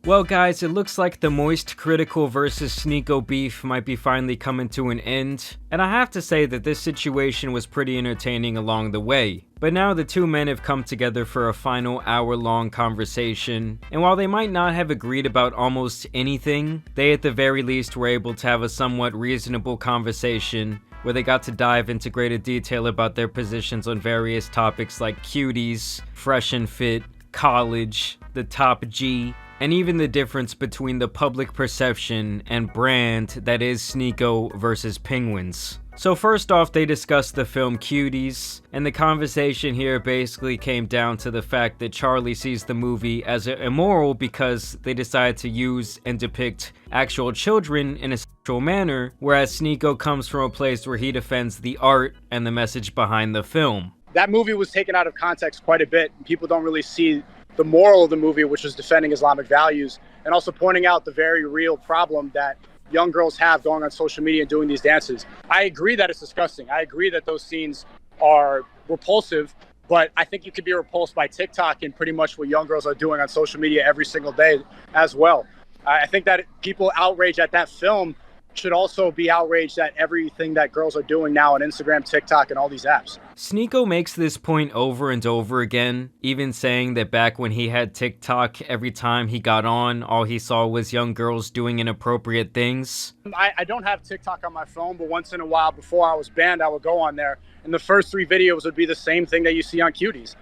Well guys, it looks like the moistcritikal versus SNEAKO beef might be finally coming to an end, and I have to say that this situation was pretty entertaining along the way. But now the two men have come together for a final hour-long conversation, and while they might not have agreed about almost anything, they at the very least were able to have a somewhat reasonable conversation where they got to dive into greater detail about their positions on various topics like cuties, fresh and fit, college, the top G, and even the difference between the public perception and brand that is SNEAKO versus Penguinz. So first off, they discussed the film Cuties, and the conversation here basically came down to the fact that Charlie sees the movie as immoral because they decided to use and depict actual children in a sexual manner, whereas SNEAKO comes from a place where he defends the art and the message behind the film. That movie was taken out of context quite a bit. People don't really see the moral of the movie, which was defending Islamic values, and also pointing out the very real problem that young girls have going on social media and doing these dances. I agree that it's disgusting. I agree that those scenes are repulsive, but I think you could be repulsed by TikTok and pretty much what young girls are doing on social media every single day as well. I think that people outraged at that film should also be outraged at everything that girls are doing now on Instagram, TikTok, and all these apps. SNEAKO makes this point over and over again, even saying that back when he had TikTok, every time he got on, all he saw was young girls doing inappropriate things. I don't have TikTok on my phone, but once in a while before I was banned, I would go on there, and the first 3 videos would be the same thing that you see on Cuties.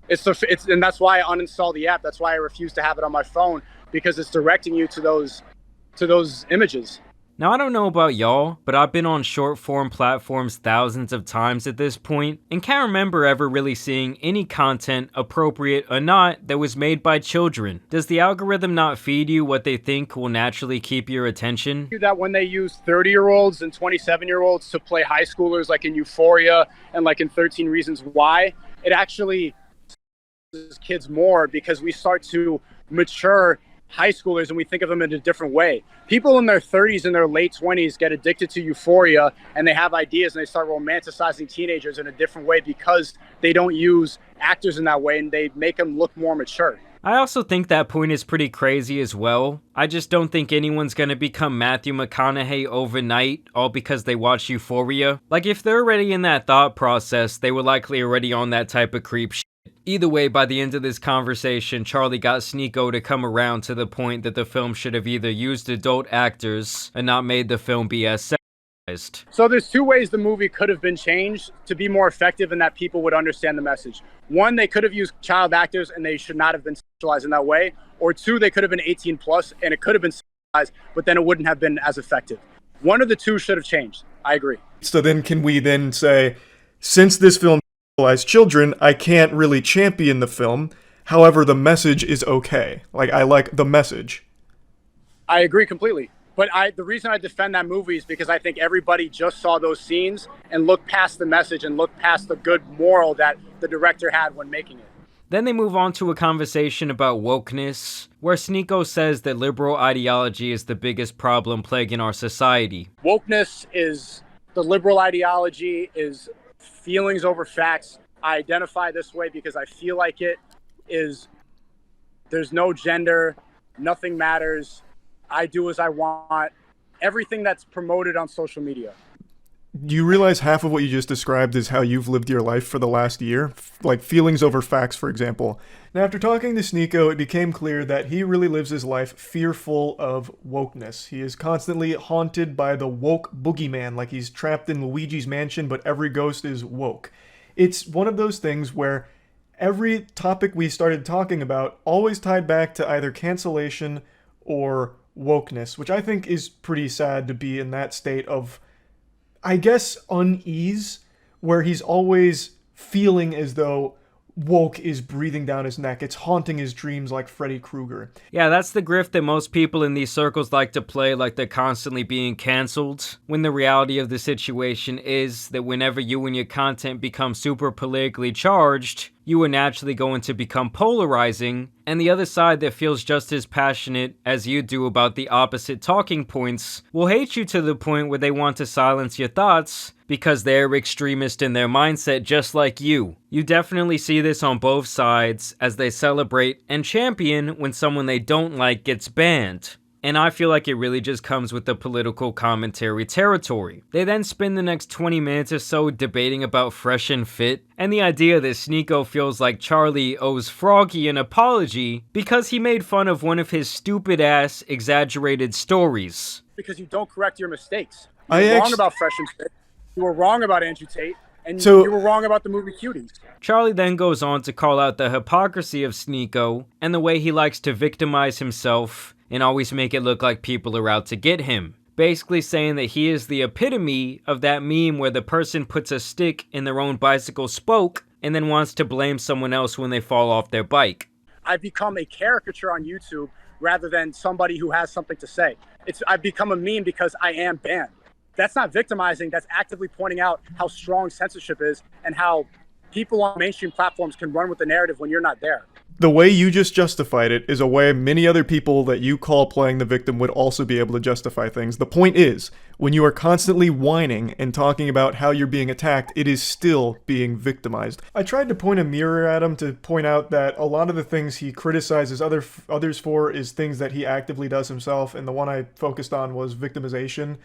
And that's why I uninstalled the app. That's why I refuse to have it on my phone, because it's directing you to those images. Now, I don't know about y'all, but I've been on short form platforms thousands of times at this point, and can't remember ever really seeing any content, appropriate or not, that was made by children. Does the algorithm not feed you what they think will naturally keep your attention? That when they use 30-year-olds and 27-year-olds to play high schoolers like in Euphoria and like in 13 Reasons Why, it actually kids more because we start to mature high schoolers and we think of them in a different way. People in their 30s and their late 20s get addicted to Euphoria and they have ideas and they start romanticizing teenagers in a different way because they don't use actors in that way and they make them look more mature. I also think that point is pretty crazy as well. I just don't think anyone's gonna become Matthew McConaughey overnight, all because they watch Euphoria. Like, if they're already in that thought process, they were likely already on that type of creep shit. Either way, by the end of this conversation, Charlie got SNEAKO to come around to the point that the film should have either used adult actors and not made the film be as sexualized. So there's 2 ways the movie could have been changed to be more effective and that people would understand the message. 1, they could have used child actors and they should not have been sexualized in that way. Or 2, they could have been 18 plus and it could have been sexualized, but then it wouldn't have been as effective. One of the 2 should have changed. I agree. So then can we then say, since this film as children, I can't really champion the film. However, the message is okay. Like, I like the message. I agree completely. But the reason I defend that movie is because I think everybody just saw those scenes and looked past the message and looked past the good moral that the director had when making it. Then they move on to a conversation about wokeness, where SNEAKO says that liberal ideology is the biggest problem plaguing our society. Wokeness is the liberal ideology, is feelings over facts. I identify this way because I feel like it is, there's no gender, nothing matters, I do as I want, everything that's promoted on social media. You realize half of what you just described is how you've lived your life for the last year? Like feelings over facts, for example. Now, after talking to SNEAKO, it became clear that he really lives his life fearful of wokeness. He is constantly haunted by the woke boogeyman, like he's trapped in Luigi's mansion, but every ghost is woke. It's one of those things where every topic we started talking about always tied back to either cancellation or wokeness, which I think is pretty sad to be in that state of, I guess, unease, where he's always feeling as though woke is breathing down his neck. It's haunting his dreams like Freddy Krueger. Yeah, that's the grift that most people in these circles like to play, like they're constantly being canceled, when the reality of the situation is that whenever you and your content become super politically charged, you are naturally going to become polarizing, and the other side that feels just as passionate as you do about the opposite talking points will hate you to the point where they want to silence your thoughts because they're extremist in their mindset just like you. You definitely see this on both sides as they celebrate and champion when someone they don't like gets banned. And I feel like it really just comes with the political commentary territory. They then spend the next 20 minutes or so debating about Fresh and Fit, and the idea that SNEAKO feels like Charlie owes Froggy an apology because he made fun of one of his stupid-ass exaggerated stories. Because you don't correct your mistakes. You were wrong about Fresh and Fit, you were wrong about Andrew Tate, and you were wrong about the movie Cuties. Charlie then goes on to call out the hypocrisy of SNEAKO and the way he likes to victimize himself and always make it look like people are out to get him. Basically saying that he is the epitome of that meme where the person puts a stick in their own bicycle spoke and then wants to blame someone else when they fall off their bike. I've become a caricature on YouTube rather than somebody who has something to say. I've become a meme because I am banned. That's not victimizing, that's actively pointing out how strong censorship is and how people on mainstream platforms can run with the narrative when you're not there. The way you just justified it is a way many other people that you call playing the victim would also be able to justify things. The point is, when you are constantly whining and talking about how you're being attacked, it is still being victimized. I tried to point a mirror at him to point out that a lot of the things he criticizes others for is things that he actively does himself, and the one I focused on was victimization,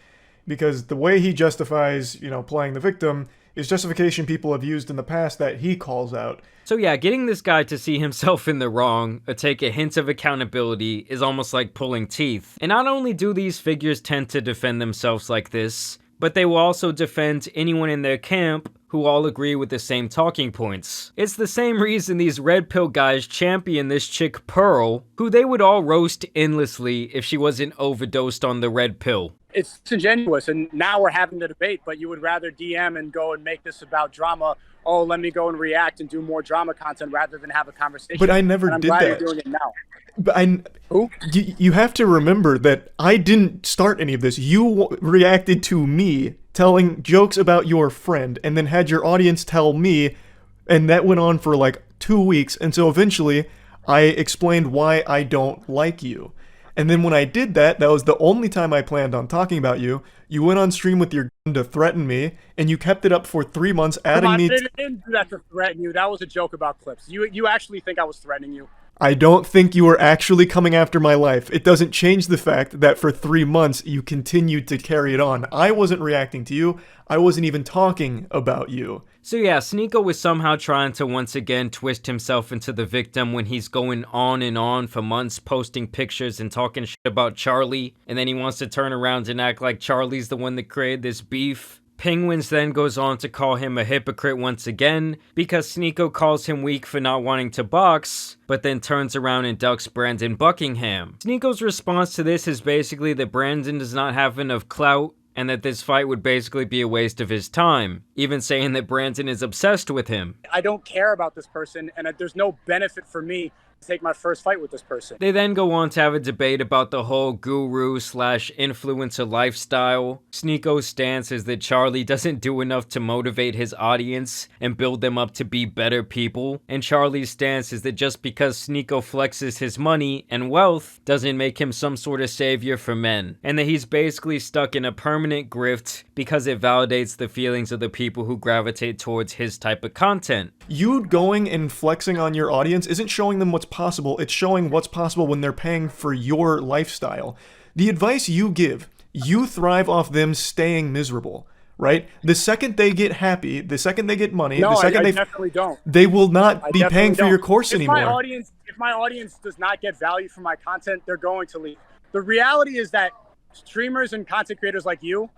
because the way he justifies, playing the victim is justification people have used in the past that he calls out. So yeah, getting this guy to see himself in the wrong or take a hint of accountability is almost like pulling teeth. And not only do these figures tend to defend themselves like this, but they will also defend anyone in their camp who all agree with the same talking points. It's the same reason these red pill guys champion this chick Pearl, who they would all roast endlessly if she wasn't overdosed on the red pill. It's disingenuous, and now we're having the debate, but you would rather DM and go and make this about drama. Oh, let me go and react and do more drama content rather than have a conversation. But I never did that. I'm glad you're doing it now. But you have to remember that I didn't start any of this. You reacted to me telling jokes about your friend and then had your audience tell me, and that went on for like 2 weeks. And so eventually I explained why I don't like you. And then when I did that, that was the only time I planned on talking about you. You went on stream with your gun to threaten me, and you kept it up for 3 months, adding me. I didn't do that to threaten you. That was a joke about clips. You actually think I was threatening you? I don't think you were actually coming after my life. It doesn't change the fact that for 3 months you continued to carry it on. I wasn't reacting to you. I wasn't even talking about you. So yeah, SNEAKO was somehow trying to once again twist himself into the victim when he's going on and on for months posting pictures and talking shit about Charlie, and then he wants to turn around and act like Charlie's the one that created this beef. Penguinz then goes on to call him a hypocrite once again, because SNEAKO calls him weak for not wanting to box, but then turns around and ducks Brandon Buckingham. SNEAKO's response to this is basically that Brandon does not have enough clout, and that this fight would basically be a waste of his time, even saying that Brandon is obsessed with him. I don't care about this person, and there's no benefit for me to take my first fight with this person. They then go on to have a debate about the whole guru/influencer lifestyle. SNEAKO's stance is that Charlie doesn't do enough to motivate his audience and build them up to be better people, and Charlie's stance is that just because SNEAKO flexes his money and wealth doesn't make him some sort of savior for men, and that he's basically stuck in a permanent grift because it validates the feelings of the people who gravitate towards his type of content. You going and flexing on your audience isn't showing them what's possible, it's showing what's possible when they're paying for your lifestyle. The advice you give, you thrive off them staying miserable, right? The second they get happy, the second they get money, the second I definitely don't. They will not be paying for your course anymore. If my audience does not get value from my content, they're going to leave. The reality is that streamers and content creators like you,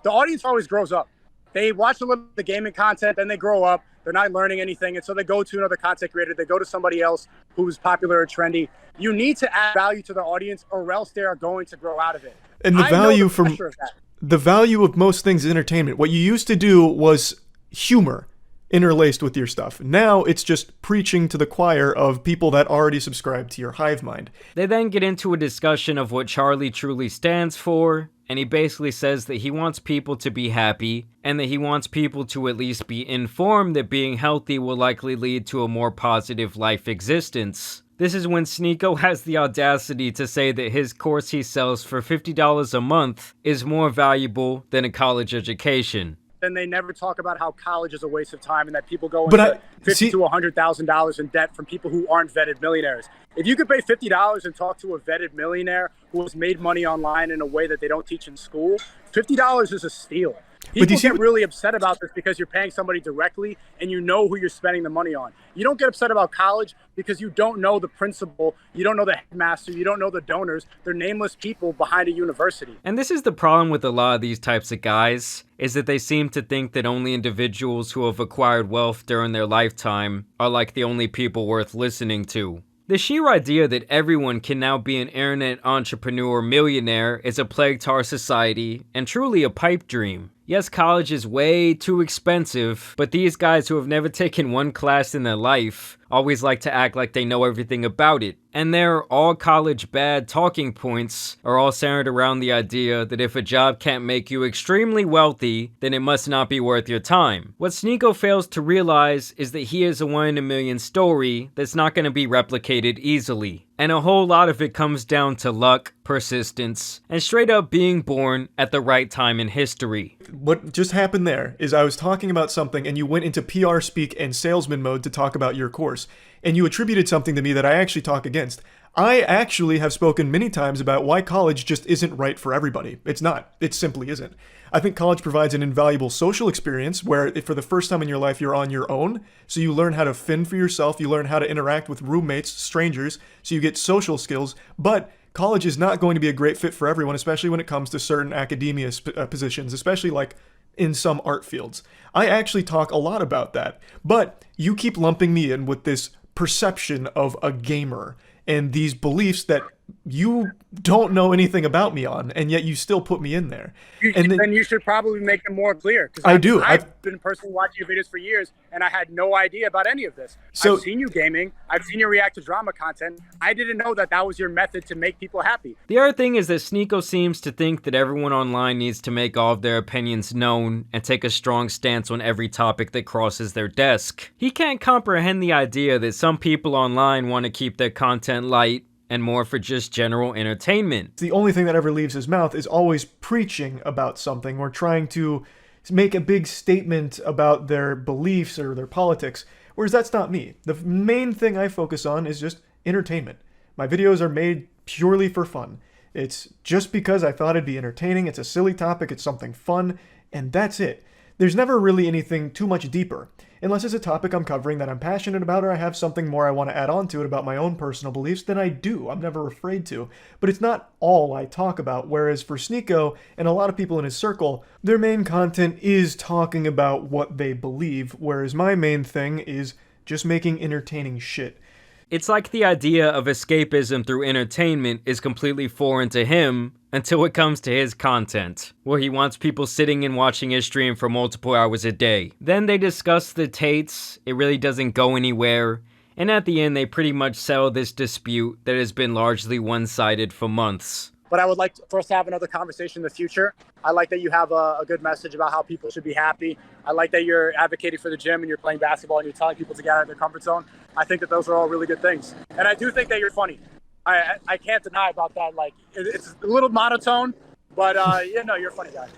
the audience always grows up. They watch a little of the gaming content, then they grow up. They're not learning anything, and so they go to another content creator. They go to somebody else who's popular or trendy. You need to add value to the audience, or else they are going to grow out of it. And the value of most things is entertainment. What you used to do was humor. interlaced with your stuff. Now it's just preaching to the choir of people that already subscribe to your hive mind. They then get into a discussion of what Charlie truly stands for, and he basically says that he wants people to be happy, and that he wants people to at least be informed that being healthy will likely lead to a more positive life existence. This is when SNEAKO has the audacity to say that his course he sells for $50 a month is more valuable than a college education. Then they never talk about how college is a waste of time and that people go into $50,000 to $100,000 in debt from people who aren't vetted millionaires. If you could pay $50 and talk to a vetted millionaire who has made money online in a way that they don't teach in school, $50 is a steal. People get really upset about this because you're paying somebody directly and you know who you're spending the money on. You don't get upset about college because you don't know the principal, you don't know the headmaster, you don't know the donors. They're nameless people behind a university. And this is the problem with a lot of these types of guys, is that they seem to think that only individuals who have acquired wealth during their lifetime are like the only people worth listening to. The sheer idea that everyone can now be an internet entrepreneur millionaire is a plague to our society and truly a pipe dream. Yes, college is way too expensive, but these guys who have never taken one class in their life always like to act like they know everything about it. And their all college bad talking points are all centered around the idea that if a job can't make you extremely wealthy, then it must not be worth your time. What SNEAKO fails to realize is that he is a 1 in a million story that's not going to be replicated easily. And a whole lot of it comes down to luck, persistence, and straight up being born at the right time in history. What just happened there is I was talking about something and you went into PR speak and salesman mode to talk about your course. And you attributed something to me that I actually talk against. I actually have spoken many times about why college just isn't right for everybody. It's not. It simply isn't. I think college provides an invaluable social experience where for the first time in your life you're on your own, so you learn how to fend for yourself, you learn how to interact with roommates, strangers, so you get social skills, but college is not going to be a great fit for everyone, especially when it comes to certain academia positions, especially like in some art fields. I actually talk a lot about that, but you keep lumping me in with this perception of a gamer and these beliefs that you don't know anything about me on, and yet you still put me in there. Then you should probably make them more clear. I've been personally watching your videos for years, and I had no idea about any of this. So, I've seen you gaming. I've seen you react to drama content. I didn't know that that was your method to make people happy. The other thing is that SNEAKO seems to think that everyone online needs to make all of their opinions known and take a strong stance on every topic that crosses their desk. He can't comprehend the idea that some people online want to keep their content light and more for just general entertainment. The only thing that ever leaves his mouth is always preaching about something or trying to make a big statement about their beliefs or their politics, whereas that's not me. The main thing I focus on is just entertainment. My videos are made purely for fun. It's just because I thought it'd be entertaining, it's a silly topic, it's something fun, and that's it. There's never really anything too much deeper, unless it's a topic I'm covering that I'm passionate about or I have something more I want to add on to it about my own personal beliefs, then I do. I'm never afraid to. But it's not all I talk about, whereas for SNEAKO and a lot of people in his circle, their main content is talking about what they believe, whereas my main thing is just making entertaining shit. It's like the idea of escapism through entertainment is completely foreign to him until it comes to his content, where he wants people sitting and watching his stream for multiple hours a day. Then they discuss the Tates, it really doesn't go anywhere, and at the end they pretty much settle this dispute that has been largely one-sided for months. But I would like for us to have another conversation in the future. I like that you have a good message about how people should be happy. I like that you're advocating for the gym and you're playing basketball and you're telling people to get out of their comfort zone. I think that those are all really good things. And I do think that you're funny. I can't deny about that. Like, it's a little monotone, but you're a funny guy.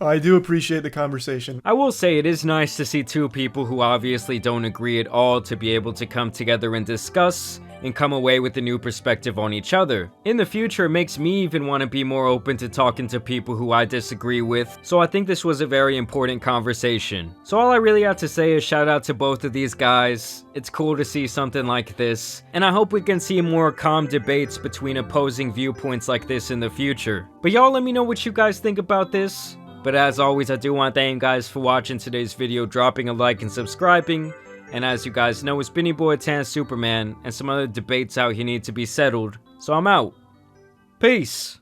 I do appreciate the conversation. I will say it is nice to see two people who obviously don't agree at all to be able to come together and discuss and come away with a new perspective on each other. In the future, it makes me even want to be more open to talking to people who I disagree with, so I think this was a very important conversation. So all I really have to say is shout out to both of these guys. It's cool to see something like this, and I hope we can see more calm debates between opposing viewpoints like this in the future. But y'all let me know what you guys think about this. But as always, I do want to thank you guys for watching today's video, dropping a like and subscribing. And as you guys know, it's been your boy Tan Superman, and some other debates out here need to be settled. So I'm out. Peace.